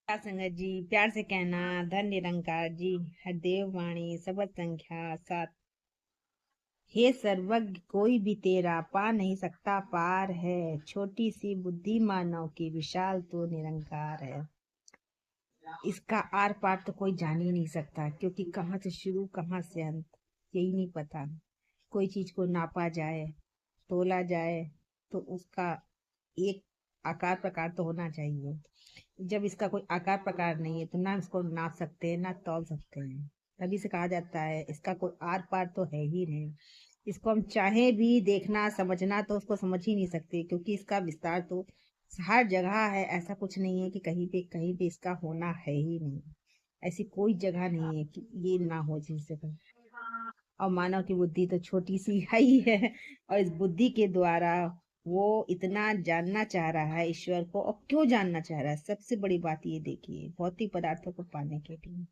संगत जी, प्यार से कहना धन निरंकार जी। हरदेव वाणी सबद संख्या 7। हे सर्वज्ञ कोई भी तेरा पा नहीं सकता पार है। छोटी सी बुद्धि मानव की विशाल तो निरंकार है। इसका आर पार तो कोई जान ही नहीं सकता, क्योंकि कहाँ से शुरू कहाँ से अंत यही नहीं पता। कोई चीज को नापा जाए, तोला जाए, तो उसका एक आकार प्रकार तो होना चाहिए। जब इसका कोई आकार प्रकार नहीं है तो ना इसको नाप सकते हैं ना तौल सकते हैं। तभी से कहा जाता है इसका कोई आर पार तो है ही नहीं। इसको हम चाहे भी देखना समझना तो उसको समझ ही नहीं सकते, क्योंकि इसका विस्तार तो हर जगह है। ऐसा कुछ नहीं है कि कहीं पे इसका होना है ही नहीं। ऐसी कोई जगह नहीं है कि ये ना हो जिससे और मानव की बुद्धि तो छोटी सी है ही है। और इस बुद्धि के द्वारा वो इतना जानना चाह रहा है ईश्वर को। और क्यों जानना चाह रहा है? सबसे बड़ी बात ये देखिए, भौतिक पदार्थों को पाने के लिए।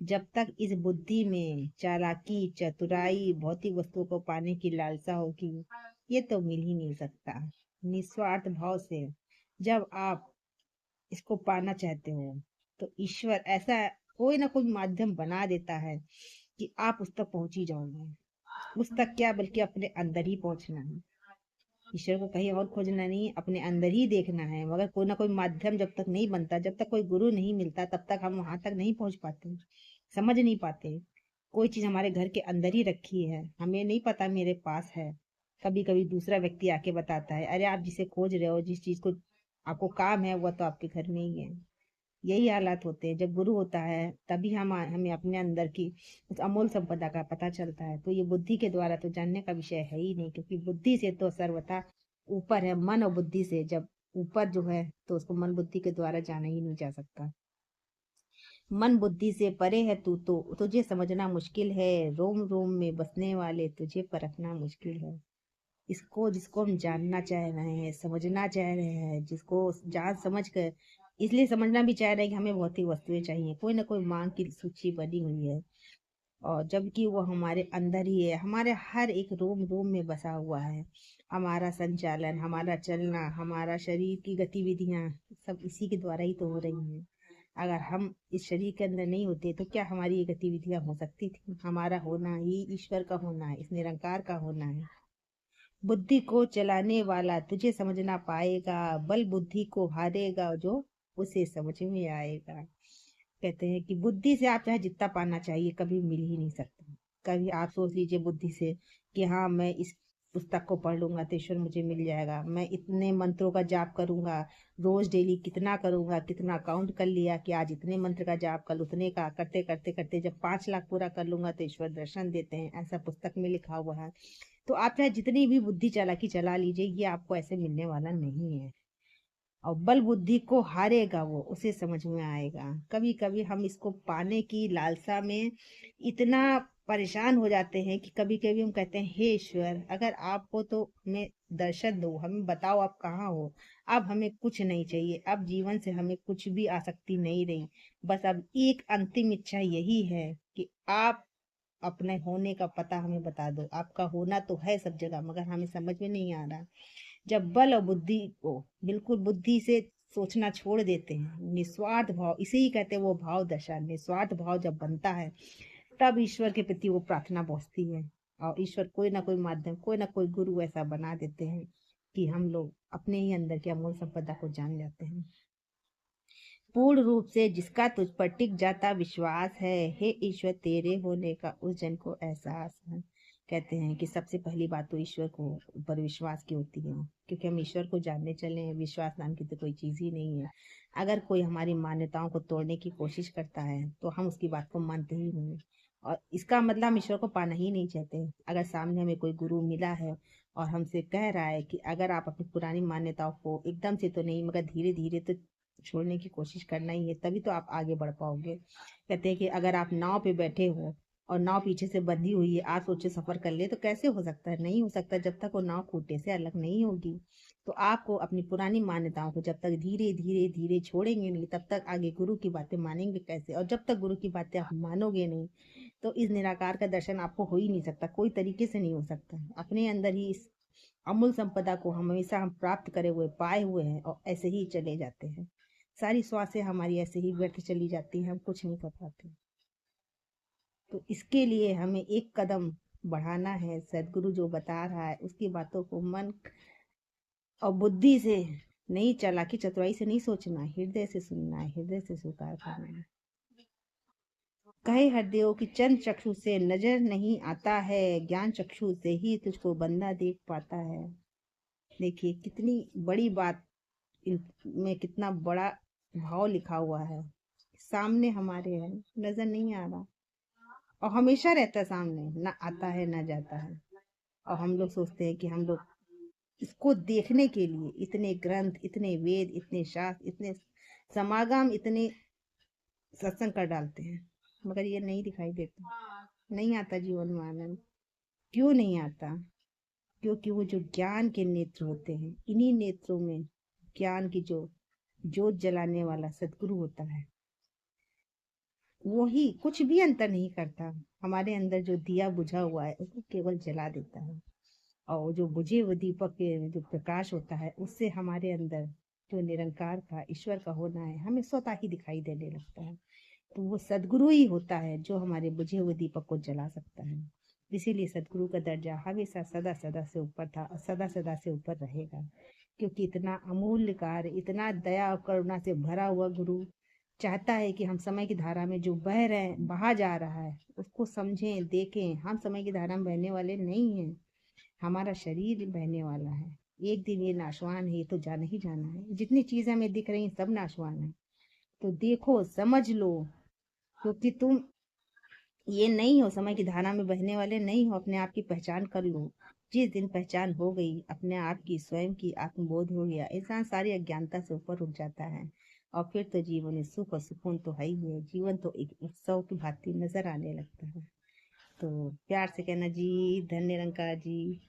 जब तक इस बुद्धि में चालाकी चतुराई भौतिक वस्तुओं को पाने की लालसा होगी, ये तो मिल ही नहीं सकता। निस्वार्थ भाव से जब आप इसको पाना चाहते हो, तो ईश्वर ऐसा कोई ना कोई माध्यम बना देता है कि आप उस तक पहुंच ही जाओगे। उस तक क्या, बल्कि अपने अंदर ही पहुंचना है। ईश्वर को कहीं और खोजना नहीं, अपने अंदर ही देखना है। मगर कोई ना कोई माध्यम जब तक नहीं बनता, जब तक कोई गुरु नहीं मिलता, तब तक हम वहां तक नहीं पहुंच पाते, समझ नहीं पाते। कोई चीज हमारे घर के अंदर ही रखी है, हमें नहीं पता मेरे पास है। कभी कभी दूसरा व्यक्ति आके बताता है, अरे आप जिसे खोज रहे हो, जिस चीज को आपको काम है, वह तो आपके घर में ही है। यही हालात होते हैं। जब गुरु होता है तभी हम हमें अपने अंदर की उस अमूल संपदा का पता चलता है। तो ये बुद्धि के द्वारा तो जानने का विषय है ही नहीं, क्योंकि बुद्धि से तो सर्वथा ऊपर है। मन और बुद्धि से जब ऊपर जो है, तो उसको मन बुद्धि के द्वारा जाना ही नहीं जा सकता। मन बुद्धि से परे है तू तो तुझे समझना मुश्किल है। रोम रोम में बसने वाले तुझे परखना मुश्किल है। इसको जिसको हम जानना चाह रहे हैं, समझना चाह रहे हैं, जिसको जान समझ कर इसलिए समझना भी चाह रहे हैं कि हमें भौतिक वस्तुएं चाहिए, कोई ना कोई मांग की सूची बनी हुई है। और जबकि वो हमारे अंदर ही है, हमारे हर एक रोम रोम में बसा हुआ है। हमारा संचालन, हमारा चलना, हमारा शरीर की गतिविधियां सब इसी के द्वारा ही तो हो रही हैं। अगर हम इस शरीर के अंदर नहीं होते तो क्या हमारी ये गतिविधियां हो सकती थी? हमारा होना ही ईश्वर का होना है, इस निरंकार का होना है। बुद्धि को चलाने वाला तुझे समझ ना पाएगा, बल बुद्धि को हारेगा जो उसे समझ में आएगा। कहते हैं कि बुद्धि से आप चाहे जितना पाना चाहिए, कभी मिल ही नहीं सकता। कभी आप सोच लीजिए बुद्धि से कि हाँ, मैं इस पुस्तक को पढ़ लूंगा तो ईश्वर मुझे मिल जाएगा, मैं इतने मंत्रों का जाप करूंगा, रोज डेली कितना करूंगा, कितना काउंट कर लिया कि आज इतने मंत्र का जाप, कल उतने का, करते करते करते जब 5 लाख पूरा कर लूंगा तो ईश्वर दर्शन देते हैं, ऐसा पुस्तक में लिखा हुआ है। तो आप चाहे जितनी भी बुद्धि चालाकी चला लीजिए, ये आपको ऐसे मिलने वाला नहीं है। और बल बुद्धि को हारेगा वो उसे समझ में आएगा। कभी कभी हम इसको पाने की लालसा में इतना परेशान हो जाते हैं कि कभी कभी हम कहते हैं, हे ईश्वर, अगर आप हो तो हमें दर्शन दो, हमें बताओ आप कहाँ हो। अब हमें कुछ नहीं चाहिए, अब जीवन से हमें कुछ भी आसक्ति नहीं रही। बस अब एक अंतिम इच्छा यही है कि आप अपने होने का पता हमें बता दो। आपका होना तो है सब जगह, मगर हमें समझ में नहीं आ रहा। जब बल और बुद्धि को बिल्कुल बुद्धि से सोचना छोड़ देते हैं, निस्वार्थ भाव, इसे ही कहते हैं वो भाव दशा, निस्वार्थ भाव जब बनता है, तब ईश्वर के प्रति वो प्रार्थना पहुंचती है। और ईश्वर कोई ना कोई माध्यम, कोई ना कोई गुरु ऐसा बना देते हैं कि हम लोग अपने ही अंदर की अमूल संपदा को जान जाते हैं। पूर्ण रूप से जिसका तुझ पर टिक जाता विश्वास है, हे ईश्वर तेरे होने का उस जन को एहसास है। कहते हैं कि सबसे पहली बात तो ईश्वर को ऊपर विश्वास की होती है, क्योंकि हम ईश्वर को जानने चले हैं। विश्वास नाम की तो कोई चीज ही नहीं है। अगर कोई हमारी मान्यताओं को तोड़ने की कोशिश करता है तो हम उसकी बात को मानते ही नहीं। और इसका मतलब हम ईश्वर को पाना ही नहीं चाहते। अगर सामने हमें कोई गुरु मिला है और हमसे कह रहा है कि अगर आप अपनी पुरानी मान्यताओं को एकदम से तो नहीं, मगर धीरे धीरे तो छोड़ने की कोशिश करना ही है, तभी तो आप आगे बढ़ पाओगे। कहते हैं कि अगर आप नाव पे बैठे हो और नाव पीछे से बंधी हुई है, आप सोचे सफर कर ले, तो कैसे हो सकता है? नहीं हो सकता जब तक वो नाव खूंटे से अलग नहीं होगी। तो आपको अपनी पुरानी मान्यताओं को जब तक धीरे धीरे धीरे छोड़ेंगे नहीं, तब तक आगे गुरु की बातें मानेंगे कैसे? और जब तक गुरु की बातें आप मानोगे नहीं, तो इस निराकार का दर्शन आपको हो ही नहीं सकता, कोई तरीके से नहीं हो सकता। अपने अंदर ही इस अमूल संपदा को हम हमेशा हम प्राप्त करे हुए पाए हुए हैं और ऐसे ही चले जाते हैं। सारी श्वासें हमारी ऐसे ही व्यर्थ चली जाती हैं, हम कुछ नहीं कर पाते। तो इसके लिए हमें एक कदम बढ़ाना है। सदगुरु जो बता रहा है उसकी बातों को मन और बुद्धि से नहीं, चालाकी चतुराई से नहीं सोचना, हृदय से सुनना है, हृदय से स्वीकार करना है। कहे हरदेव कि चंद चक्षु से नजर नहीं आता है, ज्ञान चक्षु से ही तुझको बंदा देख पाता है। देखिए कितनी बड़ी बात, इनमें कितना बड़ा भाव लिखा हुआ है। सामने हमारे है, नजर नहीं आ रहा और हमेशा रहता है सामने, ना आता है ना जाता है। और हम लोग सोचते हैं कि हम लोग इसको देखने के लिए इतने ग्रंथ, इतने वेद, इतने शास्त्र, इतने समागम, इतने सत्संग कर डालते हैं, मगर ये नहीं दिखाई देता, नहीं आता जीवन में आनंद। क्यों नहीं आता? क्योंकि वो जो ज्ञान के नेत्र होते हैं, इन्हीं नेत्रों में ज्ञान की जो जोत जलाने वाला सदगुरु होता है, वही कुछ भी अंतर नहीं करता। हमारे अंदर जो दिया बुझा हुआ है उसको केवल जला देता है, और जो बुझे हुए दीपक के जो प्रकाश होता है उससे हमारे अंदर जो निरंकार का, ईश्वर का होना है, हमें स्वतः ही दिखाई देने लगता है। तो वो सदगुरु ही होता है जो हमारे बुझे हुए दीपक को जला सकता है। इसीलिए सदगुरु का दर्जा हमेशा सदा सदा से ऊपर था और सदा सदा से ऊपर रहेगा, क्योंकि इतना अमूल्य कार्य, इतना दया और करुणा से भरा हुआ गुरु चाहता है कि हम समय की धारा में जो बह रहे हैं, बहा जा रहा है, उसको समझें, देखें। हम समय की धारा में बहने वाले नहीं हैं, हमारा शरीर बहने वाला है। एक दिन ये नाशवान है, ये तो जाना ही जाना है। जितनी चीजें हमें दिख रही हैं सब नाशवान है। तो देखो, समझ लो, क्योंकि तुम ये नहीं हो, समय की धारा में बहने वाले नहीं हो। अपने आप की पहचान कर लो। जिस दिन पहचान हो गई अपने आप की, स्वयं की, आत्मबोध हो गया, इंसान सारी अज्ञानता से ऊपर उठ जाता है। और फिर तो जीवन में सुख और सुकून तो है ही है। जीवन तो एक उत्सव की भांति नजर आने लगता है। तो प्यार से कहना जी, धन्य निरंकार जी।